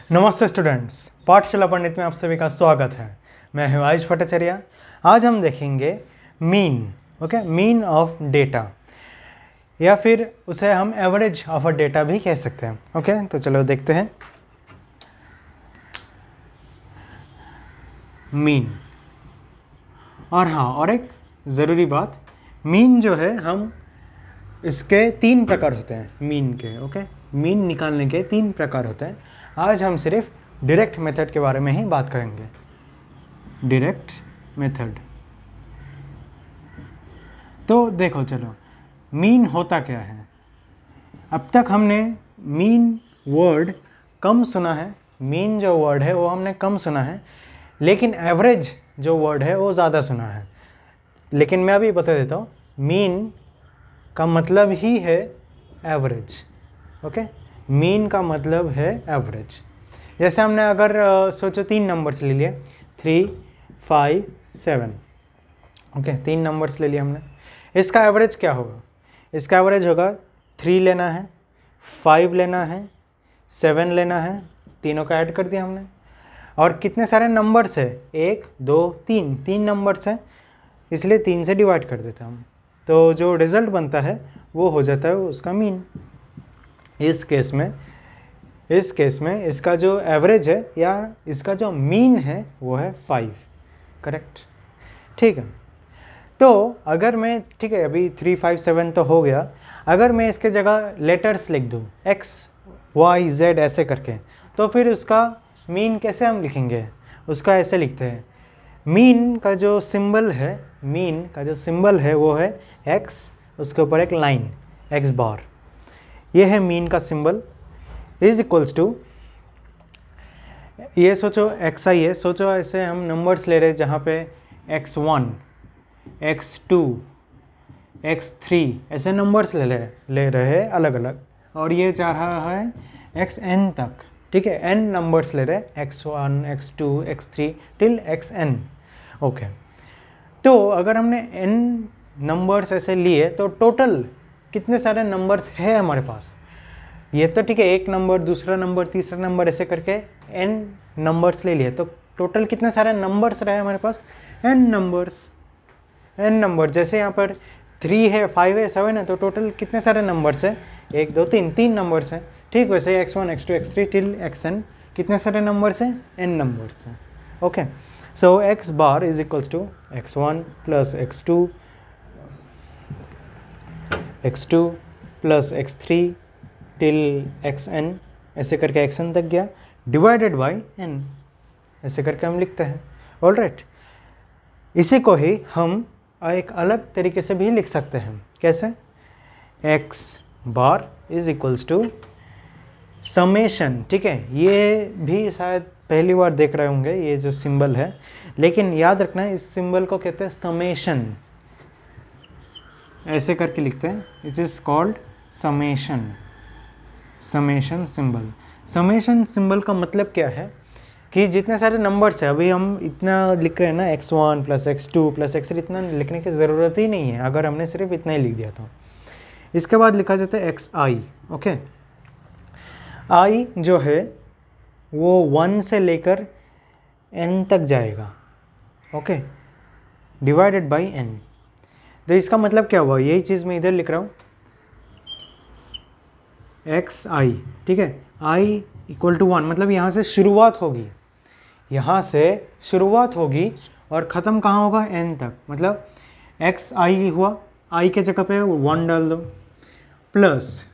नमस्ते स्टूडेंट्स, पाठशाला पंडित में आप सभी का स्वागत है। मैं हूं आयुष भट्टाचार्य। आज हम देखेंगे मीन। मीन ऑफ डेटा, या फिर उसे हम एवरेज ऑफ अ डेटा भी कह सकते हैं। तो चलो देखते हैं मीन। और हाँ, और एक ज़रूरी बात, मीन जो है हम इसके 3 प्रकार होते हैं मीन के। मीन निकालने के 3 प्रकार होते हैं। आज हम सिर्फ डायरेक्ट मेथड के बारे में ही बात करेंगे। Direct method. तो देखो, चलो मीन होता क्या है। अब तक हमने मीन वर्ड कम सुना है, मीन जो वर्ड है वो हमने कम सुना है, लेकिन एवरेज जो वर्ड है वो ज़्यादा सुना है। लेकिन मैं अभी बता देता हूँ, मीन का मतलब ही है एवरेज। मीन का मतलब है एवरेज। जैसे हमने अगर सोचो 3 नंबर्स ले लिए, 3, 5, 7। 3 नंबर्स ले लिए हमने। इसका एवरेज क्या होगा? इसका एवरेज होगा 3 लेना है, 5 लेना है, 7 लेना है। तीनों का ऐड कर दिया हमने। और कितने सारे नंबर्स है? 1, 2, 3 नंबर्स हैं, इसलिए 3 से डिवाइड कर देते हैं हम। तो जो रिज़ल्ट बनता है वो हो जाता है उसका मीन। इस केस में इसका जो एवरेज है या इसका जो मीन है वो है 5। करेक्ट? ठीक है। तो अगर मैं, ठीक है, अभी 3, 5, 7 तो हो गया। अगर मैं इसके जगह लेटर्स लिख दूँ x, y, z ऐसे करके, तो फिर उसका मीन कैसे हम लिखेंगे? उसका ऐसे लिखते हैं, मीन का जो सिंबल है वो है x, उसके ऊपर एक लाइन x बार। ये है मीन का सिंबल। इज इक्वल्स टू, ये सोचो एक्स आई है, सोचो ऐसे हम नंबर्स ले रहे हैं जहाँ पे x1, x2, x3 ऐसे नंबर्स ले रहे हैं अलग अलग, और ये जा रहा है xn तक। ठीक है, n नंबर्स ले रहे हैं, x1, x2, x3 till xn। तो अगर हमने n नंबर्स ऐसे लिए तो टोटल कितने सारे नंबर्स है हमारे पास? ये तो ठीक है, एक नंबर, दूसरा नंबर, तीसरा नंबर, ऐसे करके n नंबर्स ले लिए, तो टोटल कितने सारे नंबर्स रहे हमारे पास? n number. जैसे यहाँ पर 3 है, 5 है, 7 है, तो टोटल कितने सारे नंबर्स है? 1, 2, 3 नंबर्स हैं। ठीक, वैसे x1, x2, x3 till xn कितने सारे नंबर्स हैं? n नंबर्स हैं। So x bar is equals to x1 plus x2 plus x3 till xn, ऐसे करके xn तक गया, डिवाइडेड बाय n, ऐसे करके हम लिखते हैं। ऑलराइट, इसी को ही हम एक अलग तरीके से भी लिख सकते हैं। कैसे? x bar is equals to summation. ठीक है, ये भी शायद पहली बार देख रहे होंगे ये जो सिंबल है, लेकिन याद रखना इस सिंबल को कहते हैं समेशन। ऐसे करके लिखते हैं, it is called summation symbol. Summation symbol का मतलब क्या है कि जितने सारे नंबर्स है, अभी हम इतना लिख रहे हैं ना, x1 plus x2 plus x3, इतना लिखने की ज़रूरत ही नहीं है अगर हमने सिर्फ इतना ही लिख दिया तो। इसके बाद लिखा जाता है xi। i जो है वो 1 से लेकर n तक जाएगा। Divided by n। तो इसका मतलब क्या हुआ? यही चीज़ मैं इधर लिख रहा हूँ, xi। ठीक है, i इक्वल टू 1, मतलब यहाँ से शुरुआत होगी और ख़त्म कहाँ होगा? n तक। मतलब xi हुआ, i के जगह पे 1 डाल दो, प्लस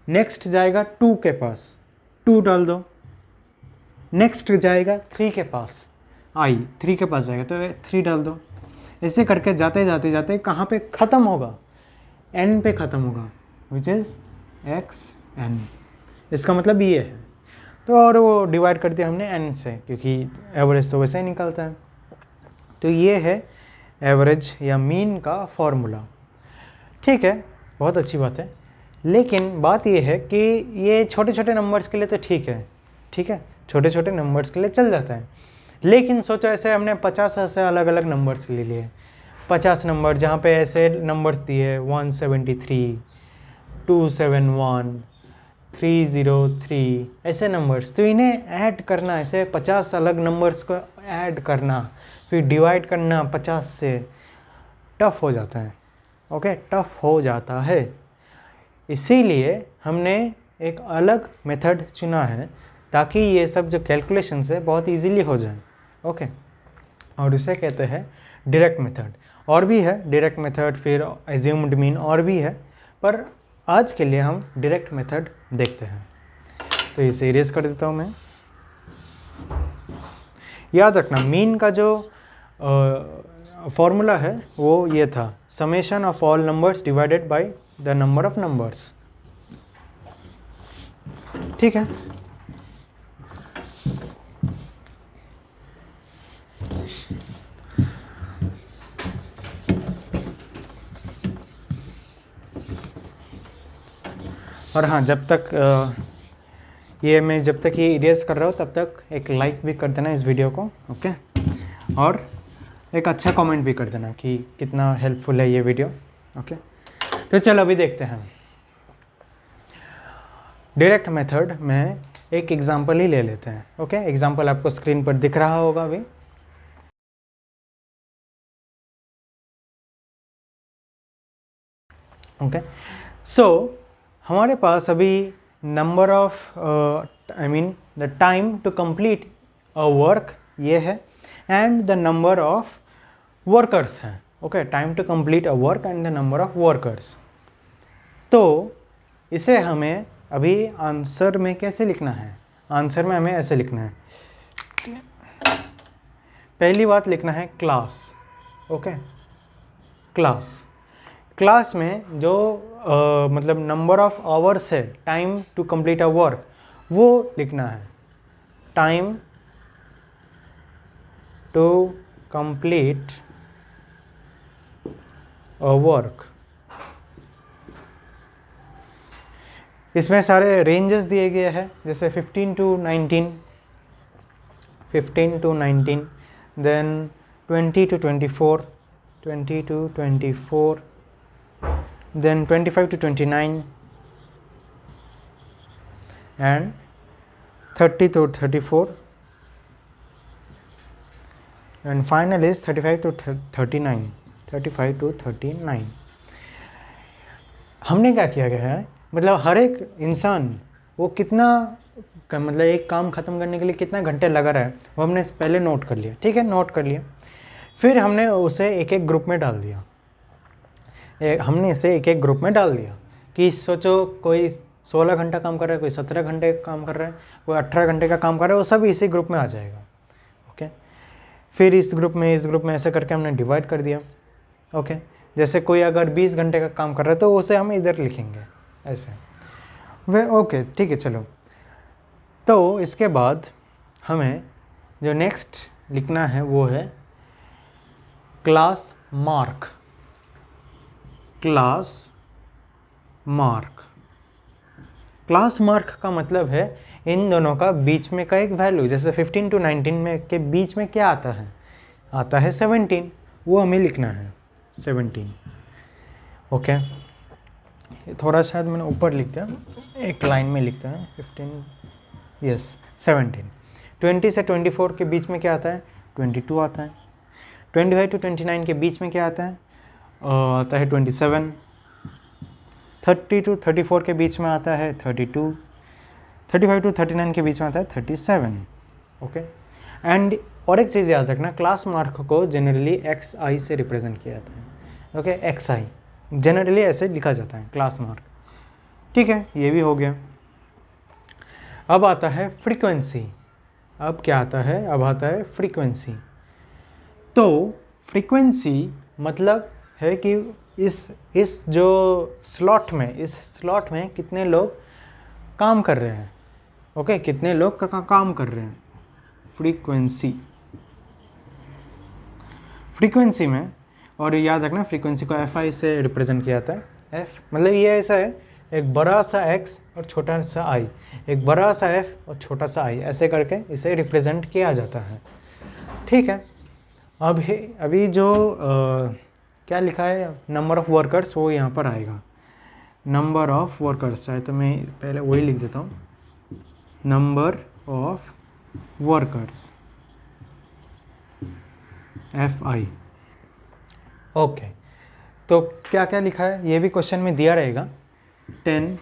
नेक्स्ट जाएगा 2 के पास, 2 डाल दो, नेक्स्ट जाएगा 3 के पास, i 3 के पास जाएगा तो 3 डाल दो। ऐसे करके जाते कहाँ पे ख़त्म होगा? n पे ख़त्म होगा, विच इज़ xn। इसका मतलब ये है। तो और वो डिवाइड कर दिया हमने n से, क्योंकि एवरेज तो वैसे ही निकलता है। तो ये है एवरेज या मीन का फॉर्मूला। ठीक है, बहुत अच्छी बात है। लेकिन बात ये है कि ये छोटे छोटे नंबर्स के लिए तो ठीक है, छोटे छोटे नंबर्स के लिए चल जाता है। लेकिन सोचो ऐसे हमने 50 ऐसे अलग अलग नंबर्स ले लिए, 50 नंबर जहाँ पे ऐसे नंबर्स दिए 173, 271, 303 ऐसे नंबर्स, तो इन्हें ऐड करना, ऐसे 50 अलग नंबर्स को ऐड करना, फिर डिवाइड करना 50 से, टफ हो जाता है। ओके, टफ हो जाता है। इसीलिए हमने एक अलग मेथड चुना है ताकि ये सब जो कैलकुलेशंस है बहुत इजीली हो जाए। ओके, और उसे कहते हैं डायरेक्ट मेथड। और भी है डायरेक्ट मेथड, फिर एज्यूम्ड मीन, और भी है, पर आज के लिए हम डायरेक्ट मेथड देखते हैं। तो इसे इरेज कर देता हूँ मैं। याद रखना मीन का जो फॉर्मूला है वो ये था, summation of all numbers divided by the number of numbers. ठीक है, और हाँ, जब तक जब तक ये इरेज कर रहा हूँ तब तक एक लाइक भी कर देना इस वीडियो को। ओके, और एक अच्छा कमेंट भी कर देना कि कितना हेल्पफुल है ये वीडियो। ओके, तो चलो अभी देखते हैं डायरेक्ट मेथड में एक एग्जांपल ही ले लेते हैं। ओके, एग्जांपल आपको स्क्रीन पर दिख रहा होगा अभी। ओके, सो हमारे पास अभी number of the time to complete a work ये है, and the number of workers हैं। Okay, time to complete a work and the number of workers. तो इसे हमें अभी आंसर में कैसे लिखना है? आंसर में हमें ऐसे लिखना है, पहली बात लिखना है क्लास। ओके, क्लास, क्लास में जो मतलब नंबर ऑफ आवर्स है, time to complete a work, वो लिखना है, time to complete a work. इसमें सारे रेंजेस दिए गए हैं, जैसे 15 to 19, 15 to 19, then 20 to 24, 20 to 24, then 25 to 29, and 30 to 34, and final is 35 to 39, 35 to 39। हमने क्या किया गया है, मतलब हर एक इंसान वो कितना मतलब एक काम ख़त्म करने के लिए कितना घंटे लगा रहा है वो हमने पहले नोट कर लिया। ठीक है, नोट कर लिया, फिर हमने उसे एक एक ग्रुप में डाल दिया। हमने इसे एक एक ग्रुप में डाल दिया कि सोचो कोई 16 घंटा काम कर रहा है, कोई 17 घंटे काम कर रहा है, कोई 18 घंटे का काम कर रहा है, वो सब इसी ग्रुप में आ जाएगा। ओके, फिर इस ग्रुप में ऐसे करके हमने डिवाइड कर दिया। ओके, जैसे कोई अगर 20 घंटे का काम कर रहा है तो उसे हम इधर लिखेंगे ऐसे। वे ओके, ठीक है, चलो। तो इसके बाद हमें जो नेक्स्ट लिखना है वो है class mark. Class mark, class mark का मतलब है इन दोनों का बीच में का एक वैल्यू, जैसे 15 to 19 में के बीच में क्या आता है? आता है 17, वो हमें लिखना है 17। ओके, थोड़ा शायद मैंने ऊपर लिख दिया, एक लाइन में लिखता है 15, यस 17। 20 से 24 के बीच में क्या आता है? 22 आता है। 25 to 29 के बीच में क्या आता है? आता है 27। 30 to 34 के बीच में आता है 32। 35 to 39 के बीच में आता है 37। ओके, एंड और एक चीज़ याद रखना, क्लास मार्क को जनरली XI से रिप्रेजेंट किया जाता है। ओके, XI जनरली ऐसे लिखा जाता है क्लास मार्क। ठीक है, ये भी हो गया। अब आता है फ्रीक्वेंसी। अब क्या आता है? अब आता है फ्रीक्वेंसी। तो फ्रीक्वेंसी मतलब है कि इस जो स्लॉट में कितने लोग काम कर रहे हैं। ओके, कितने लोग काम कर रहे हैं, फ्रीक्वेंसी में। और याद रखना फ्रीक्वेंसी को FI से रिप्रेजेंट किया जाता है। F मतलब ये ऐसा है, एक बड़ा सा X और छोटा सा I, एक बड़ा सा F और छोटा सा I, ऐसे करके इसे रिप्रेजेंट किया जाता है। ठीक है, अभी जो क्या लिखा है नंबर ऑफ़ वर्कर्स, वो यहाँ पर आएगा। नंबर ऑफ वर्कर्स, चाहे तो मैं पहले वही लिख देता हूँ, number of workers FI। Okay, तो क्या क्या लिखा है ये भी क्वेश्चन में दिया रहेगा, 10,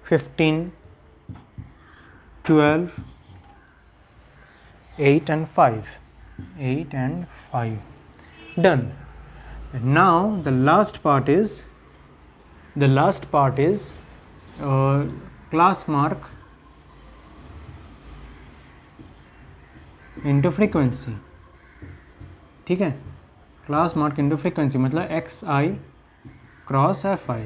15, 12, 8 and 5, 8 and 5, done. And now the last part is class mark into frequency, ठीक है, क्लास मार्क इंटू फ्रीक्वेंसी मतलब XI क्रॉस FI,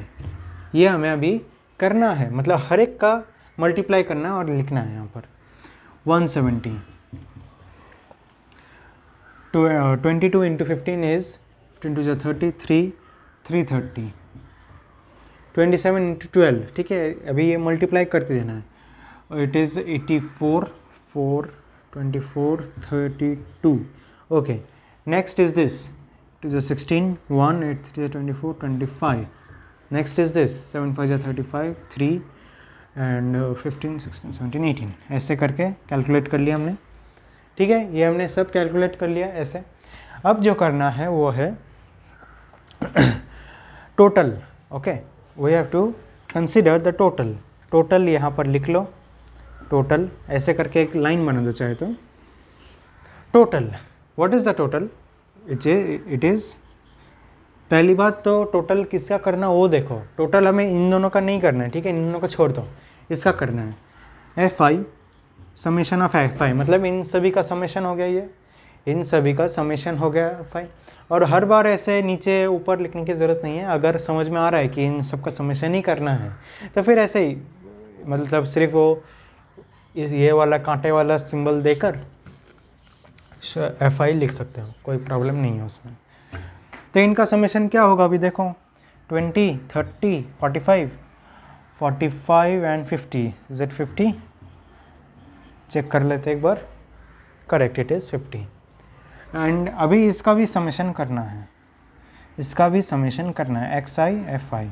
ये हमें अभी करना है, मतलब हर एक का मल्टीप्लाई करना है और लिखना है यहाँ पर। 170, 22 इंटू 15 इज 15 to 33, 330, 27 इंटू 12, ठीक है, अभी ये मल्टीप्लाई करते जाना है, it is 84, 4, 24, 32, okay. Next is this, it is a 16, 1, 8, 3, 24, 25. Next is this, 7, 5, 35, 3 and 15, 16, 17, 18, ऐसे करके कैलकुलेट कर लिया हमने, ठीक है, ये हमने सब कैलकुलेट कर लिया ऐसे। अब जो करना है वो है total, okay, we have to consider the total. Total यहाँ पर लिख लो, टोटल ऐसे करके एक लाइन बना दो चाहे तो। Total, what is the total? It is, पहली बात तो टोटल किसका करना वो देखो, टोटल हमें इन दोनों का नहीं करना है, ठीक है, इन दोनों को छोड़ दो, इसका करना है FI समेशन ऑफ FI, मतलब इन सभी का समेशन हो गया, ये इन सभी का समेशन हो गया FI। और हर बार ऐसे नीचे ऊपर लिखने की ज़रूरत नहीं है, अगर समझ में आ रहा है कि इन सब का समेशन ही करना है तो फिर ऐसे ही, मतलब सिर्फ वो ये वाला कांटे वाला सिंबल देकर FI लिख सकते हो, कोई प्रॉब्लम नहीं है उसमें। तो इनका समेशन क्या होगा अभी देखो, 20, 30, 45, 45 एंड 50, इज इट 50? चेक कर लेते एक बार, करेक्ट, इट इज़ 50। एंड अभी इसका भी समेशन करना है, इसका भी समेशन करना है, XI FI,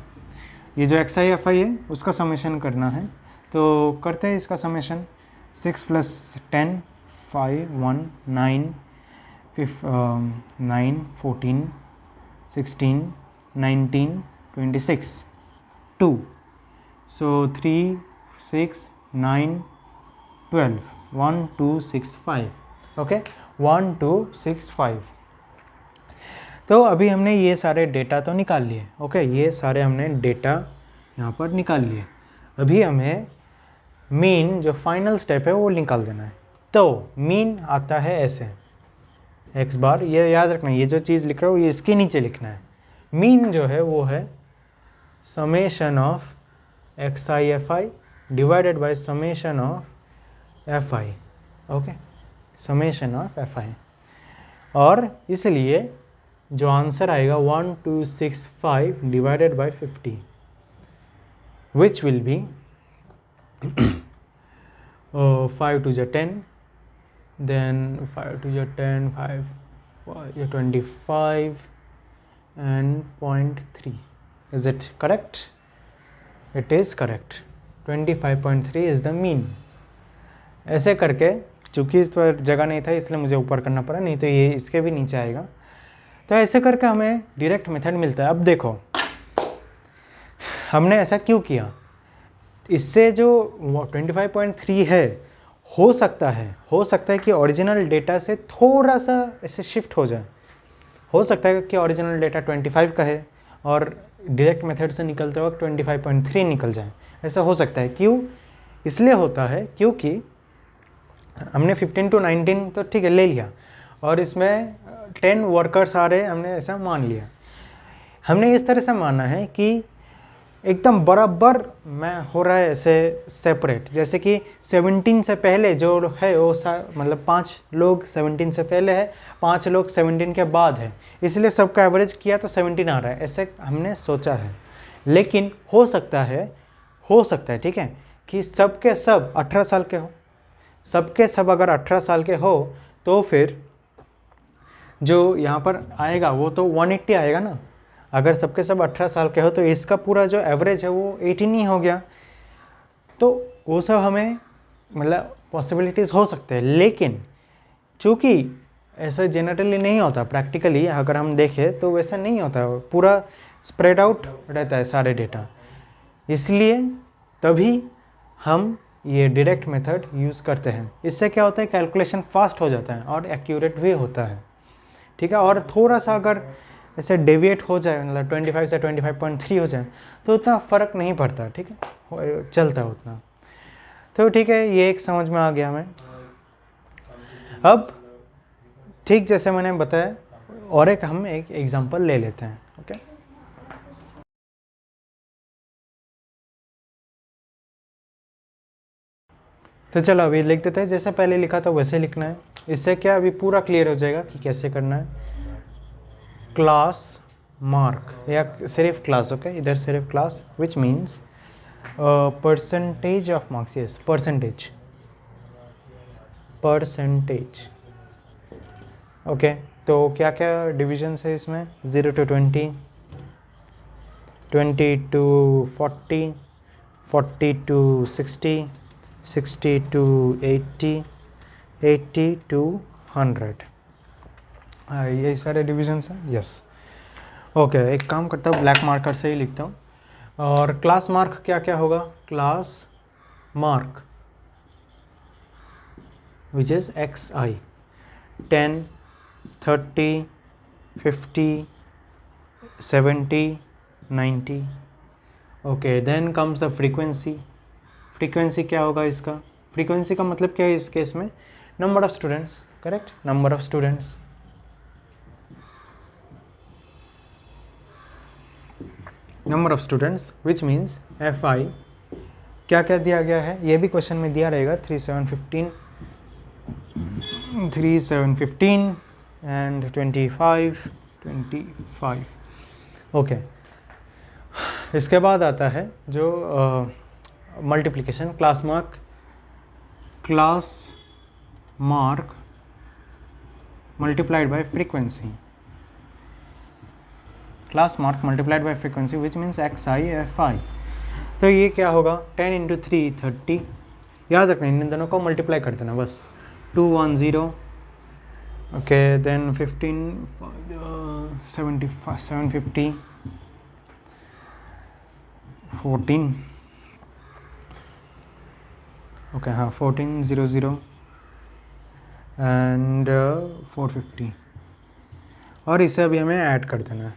ये जो XI FI है उसका समेशन करना है, तो करते हैं इसका समेशन। 6 + 10, 5, 1, 9, 9, 14, 16, 19, 26, 2, so 3, 6, 9, 12, 1, 2, 6, 5, okay, 1, 2, 6, 5। तो अभी हमने ये सारे डेटा तो निकाल लिए, ओके, ये सारे हमने डेटा यहाँ पर निकाल लिए। अभी हमें मीन जो फाइनल स्टेप है वो निकाल देना है। तो मीन आता है ऐसे, x बार, ये याद रखना, ये जो चीज़ लिख रहा हूँ ये इसके नीचे लिखना है। मीन जो है वो है summation of XI FI divided by summation of FI, okay, summation of FI। और इसलिए जो आंसर आएगा 1265 divided by 50, which will be 5 to 10, then 5 to 10, 5, 25 and 0.3. Is it correct? It is correct. 25.3 is the mean. ऐसे करके, चूँकि इस पर जगह नहीं था इसलिए मुझे ऊपर करना पड़ा, नहीं तो ये इसके भी नीचे आएगा। तो ऐसे करके हमें डायरेक्ट मेथड मिलता है। अब देखो हमने ऐसा क्यों किया, इससे जो 25.3 है हो सकता है कि ओरिजिनल डेटा से थोड़ा सा ऐसे शिफ्ट हो जाए, हो सकता है कि ओरिजिनल डेटा 25 का है और डायरेक्ट मेथड से निकलते वक्त 25.3 निकल जाए, ऐसा हो सकता है। क्यों? इसलिए होता है क्योंकि हमने 15 to 19 तो ठीक है ले लिया, और इसमें 10 वर्कर्स आ रहे, हमने ऐसा मान लिया। हमने इस तरह से माना है कि एकदम बराबर में हो रहा है ऐसे सेपरेट, जैसे कि 17 से पहले जो है वो मतलब 5 लोग 17 से पहले है, 5 लोग 17 के बाद है, इसलिए सबका एवरेज किया तो 17 आ रहा है, ऐसे हमने सोचा है। लेकिन हो सकता है ठीक है, कि सबके सब 18 साल के हो, सबके सब अगर 18 साल के हो तो फिर जो यहाँ पर आएगा वो तो 180 आएगा ना, अगर सबके सब 18 साल के हो तो इसका पूरा जो एवरेज है वो 18 ही हो गया। तो वो सब हमें मतलब पॉसिबिलिटीज़ हो सकते हैं, लेकिन चूँकि ऐसा जनरली नहीं होता, प्रैक्टिकली अगर हम देखें तो वैसा नहीं होता, पूरा स्प्रेड आउट रहता है सारे डेटा। इसलिए तभी हम ये डायरेक्ट मेथड यूज़ करते हैं। इससे क्या होता है, कैलकुलेशन फास्ट हो जाता है और एक्यूरेट भी होता है, ठीक है। और थोड़ा सा अगर ऐसे डेविएट हो जाए, मतलब 25 से 25.3 हो जाए तो उतना फ़र्क नहीं पड़ता, ठीक है, चलता है उतना। तो ठीक है, ये एक समझ में आ गया हमें। अब ठीक जैसे मैंने बताया, और एक हम एक एग्जांपल ले लेते हैं, ओके। तो चलो अभी लिख देते हैं, जैसे पहले लिखा था वैसे लिखना है। इससे क्या अभी पूरा क्लियर हो जाएगा कि कैसे करना है। क्लास मार्क या सिर्फ क्लास, ओके, इधर सिर्फ class, which means percentage of marks, yes percentage, okay. तो क्या क्या डिविजन्स है इसमें, 0 to 20, 20 to 40, 40 to 60, 60 to 80, 80 to 100, यही सारे डिविजन्स हैं, यस। ओके, एक काम करता हूँ, ब्लैक मार्कर से ही लिखता हूँ। और क्लास मार्क क्या क्या होगा, class mark which is XI, 10, 30, 50, 70, 90, okay. Then comes the frequency. Frequency क्या होगा इसका, फ्रीक्वेंसी का मतलब क्या है इस केस में, number of students, correct, number of students. Number of students which means FI, क्या क्या दिया गया है, ये भी क्वेश्चन में दिया रहेगा, 3715 एंड 25, ओके। इसके बाद आता है जो multiplication, class mark multiplied by frequency, class mark multiplied by frequency which means XI FI। तो ये क्या होगा, 10 into 3 30, याद रखना इन दोनों को मल्टीप्लाई कर देना बस, 210, ओके। देन 15 750, 14, ओके, हाँ 1400 एंड 450, और इसे अभी हमें ऐड कर देना है।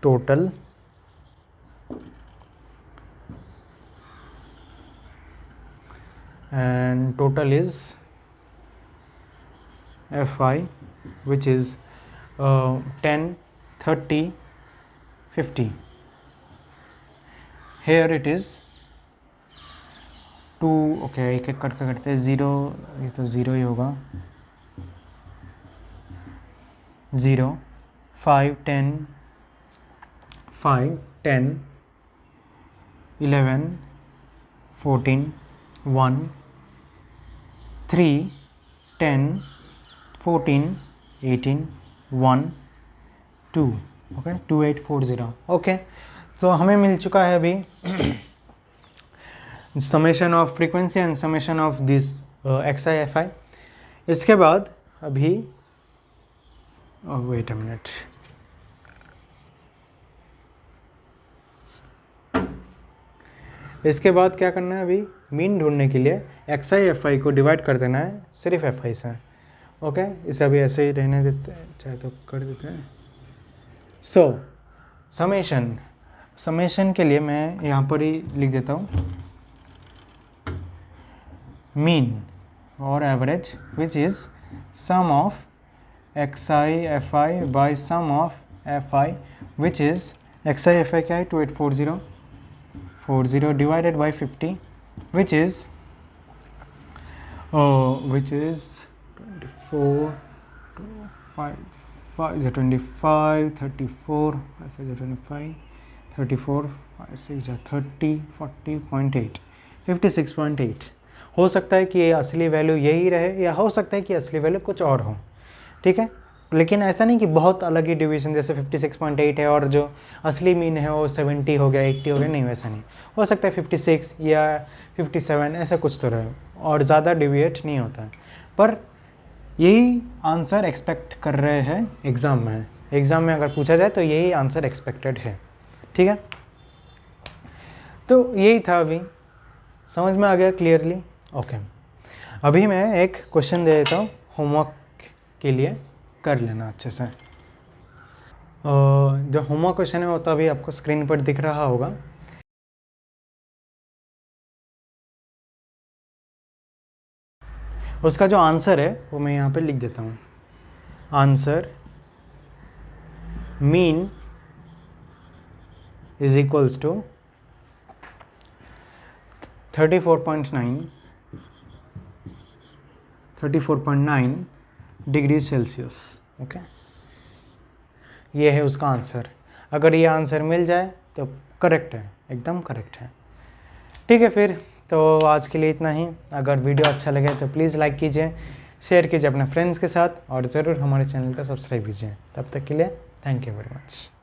Total and total is FI which is 10, 30, 50. Here it is 2, okay, एक एक करके करते हैं, 0, ये तो 0 ही होगा, 0, 5, 10, 5, 10, 11, 14, 1, 3, 10, 14, 18, 1, 2, ओके, 2840, ओके। तो हमें मिल चुका है अभी summation of frequency and summation of this XI FI। इसके बाद अभी वेट अ मिनट, इसके बाद क्या करना है, अभी मीन ढूंढने के लिए XI FI को डिवाइड कर देना है सिर्फ FI से, ओके। इसे अभी ऐसे ही रहने देते हैं, चाहे तो कर देते हैं। सो समेशन के लिए मैं यहाँ पर ही लिख देता हूँ मीन और average which is sum of XI FI by sum of FI which is XI FI क्या है, 2840 divided by 50 which is 24, 5 is 25, 34, 5 is 25, 34, 5 6 is 30, 40.8, 56.8, हो सकता है कि ये असली वैल्यू यही रहे या हो सकता है कि असली वैल्यू कुछ और हो, ठीक है। लेकिन ऐसा नहीं कि बहुत अलग ही डिवीजन, जैसे 56.8 है और जो असली मीन है वो 70 हो गया, 80 हो गया, नहीं वैसा नहीं। हो सकता है 56 या 57 ऐसा कुछ तो रहे और ज़्यादा डिविएट नहीं होता है। पर यही आंसर एक्सपेक्ट कर रहे हैं एग्ज़ाम में। एग्ज़ाम में अगर पूछा जाए तो यही आंसर एक्सपेक्टेड है, ठीक है। तो यही था, अभी समझ में आ गया क्लियरली? ओके। अभी मैं एक क्वेश्चन दे देता हूँ होमवर्क के लिए, कर लेना अच्छे से। जो होमवर्क क्वेश्चन है वो तो अभी आपको स्क्रीन पर दिख रहा होगा। उसका जो आंसर है वो मैं यहाँ पे लिख देता हूँ। Answer mean is equals to 34.9 degree Celsius. Okay, ये है उसका आंसर। अगर ये आंसर मिल जाए तो करेक्ट है, एकदम करेक्ट है, ठीक है। फिर तो आज के लिए इतना ही। अगर वीडियो अच्छा लगे तो प्लीज़ लाइक कीजिए, शेयर कीजिए अपने फ्रेंड्स के साथ और ज़रूर हमारे चैनल को सब्सक्राइब कीजिए। तब तक के लिए थैंक यू वेरी मच।